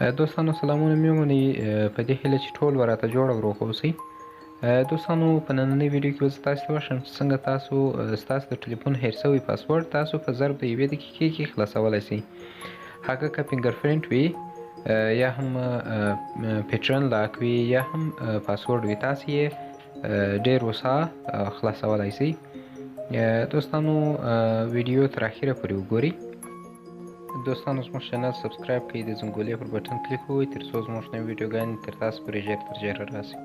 دوستانو سلامونه میومنئ په دې هیله چې ټول به راته جوړ او روغ اوسئ. دوستانو په نننۍ ویډیو کې به زه تاسو ته وښیم چې څنګه تاسو ستاسو د ټلیفون هیر سوی پاسورډ تاسو په ظرف د یوې دقیقې کې خلاصولی سئ. هغه که فینګرپرنټ وي یا هم پیټرن لاک وي یا هم پاسورډ وي، تاسو یې ډېر هوسا خلاصولی سئ. دوستانو ویډیو تر اخره پورې وګورئ. دوستانو زموږ چینل سبسکرایب کړئ، د زنګولې پر بټن کلیک وکړئ تر څو زموږ نوې ویډیوګانې تر تاسو پورې ژر تر ژره راسي.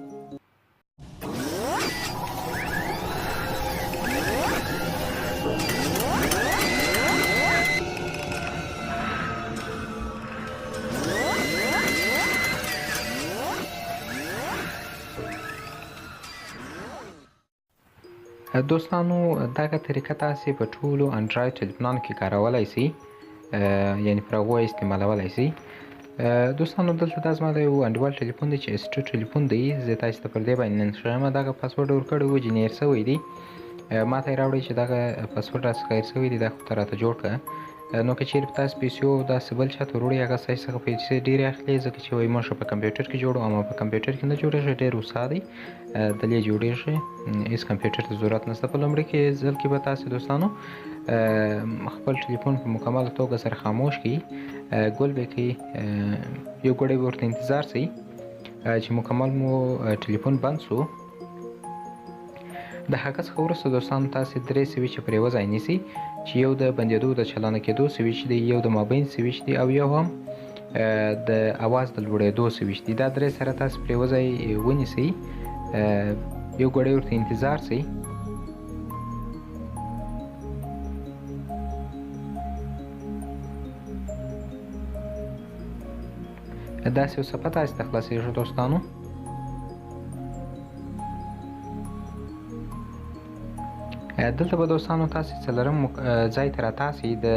دوستانو دغه طریقه تاسې په ټولو انډراید ټلیفونانو کې کارولی سئ، یعنې پر هغو استعمالولی سئ. دوستانو دلته دا زما د یو انډیوال ټلیفون دی چې S2 ټلیفون دی. زه تاسې ته پر دې باندې نن ښیم. دغه پاسورډ ورکړی و جنیر سوی دی. ما ته یې راوړی چې دغه پاسورډ راڅخه هیر سوی دی، دا خو ته راته جوړ کړه. نو که چیرې په تاسو پیسې او داسې بل چاته وروړئ، هغه ستاسې څخه پیسې ډېرې اخلي، ځکه چې وایي موږ په کمپیوټر کې جوړو، اما په کمپیوټر کې نه جوړېږي، ډېر هوسا دی، دلې جوړېږي، هېڅ کمپیوټر ته ضرورت نشته. په لومړي کې ځل کې به تاسې دوستانو خپل ټلیفون په مکمله توګه سره خاموش کړئ، ګل به کړئ، یو ګړی به ورته انتظار سئ چې مکمل مو ټلیفون بند سو. د هغه څخه وروسته دوستانو تاسې درې سویچه پرې وځای نیسئ، چې یو د بندېدو د چالانه کېدو سویچ دی، یو د مابین سویچ دی، او یو هم د اواز د لوړېدو سویچ دی. دا درې سره تاسې پرې وځای ونیسئ، یو ګړی ورته انتظار سئ. داسې یو صفحه تاسې ته خلاصېږي دوستانو. دلته به دوستانو تاسې څلرم ځای ته راتاسئ، د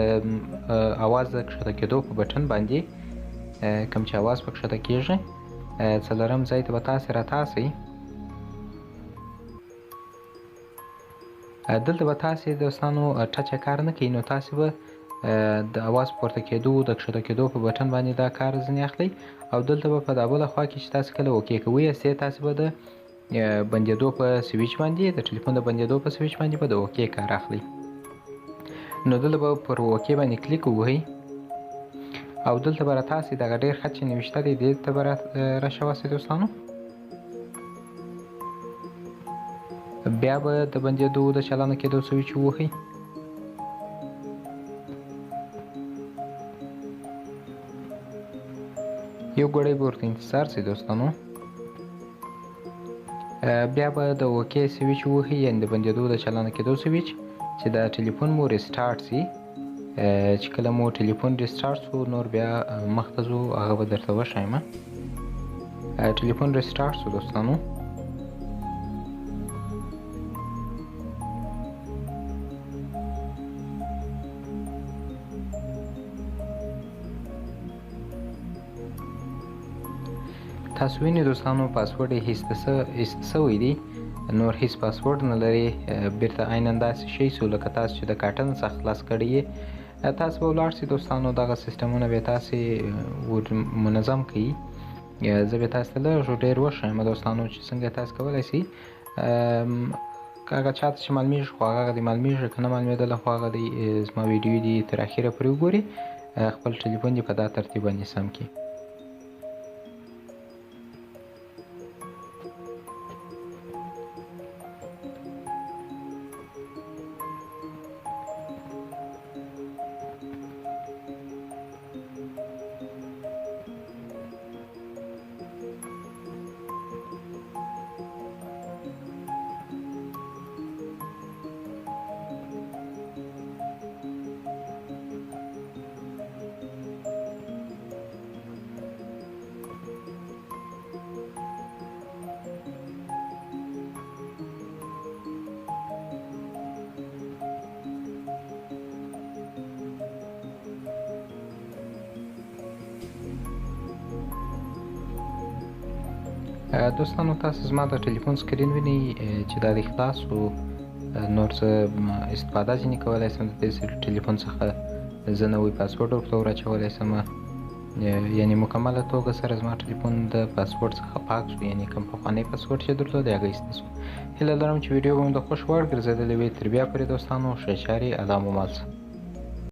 اواز د کښته کېدو په بټن باندې کوم چې اواز په کښته کېږي، څلرم ځای ته به تاسې راتاسئ. دلته به تاسې دوستانو ټچ کار نه کوي، نو تاسې به د اواز پورته کېدو د کښته کېدو په بټن باندې دا کار ځینې اخلئ، او دلته به په دا بله خوا کې چې تاسې کله اوکې کوئ یاستئ، تاسې به د بندېدو په سویچ باندې، د ټلیفون د بندېدو په سویچ باندې به د اوکې کار اخلئ. نو دلته به پر اوکې باندې کلیک ووهئ، او دلته به راتاسئ دغه ډېر خط چې نوشته دی دې ته به راشواسئ دوستانو. بیا به د بندېدو د چالانه کېدو سویچ ووهئ. یو ګړی به ورته انتظار سئ دوستانو. بیا به د اوکې سویچ ووهئ، یعنې د بندېدو د چالانه کېدو سویچ، چې د ټلیفون مو ریسټارټ سي. چې کله مو ټلیفون ریسټارټ سو نور بیا مخته ځو، هغه به درته وښیم. ټلیفون ریسټارټ سو دوستانو. تاسو وینئ دوستانو پاسورډ یې ایسته سوی دی، نور هیڅ پاسورډ نه لري. بیرته عیناً داسې شی سو لکه تاسو چې د کاټن څخه خلاص کړی یې. تاسو به ولاړ سئ دوستانو، دغه سیسټمونه به تاسې منظم کړئ. زه به تاسو ته لږ ډېر وښیم دوستانو چې څنګه تاسو کولی سئ. هغه چاته چې معلومیږي خو هغه دې معلومیږي، که نه معلومېدله خو هغه دې زما ویډیو دې تر اخره پورې وګوري، خپل ټلیفون دې په دا ترتیب باندې سم کړي. دوستانو تاسو زما د ټلیفون سکرین وینئ چې دا د خلاص و، نور څه استفاده ځینې کولی سم د دې ټلیفون څخه. زه نوی پاسورډ ورته ور اچولی سم، یعنی مکمله توګه سره زما ټلیفون د پاسورډ څخه پاک شو، یعنی کوم پخوانی پاسورډ چې درلود هغه ایسته شو. هیله لرم چې ویډیو به مو د خوښ وړ ګرځېدلې وي. تر بیا پورې دوستانو ښه چارې الله مو مل شه.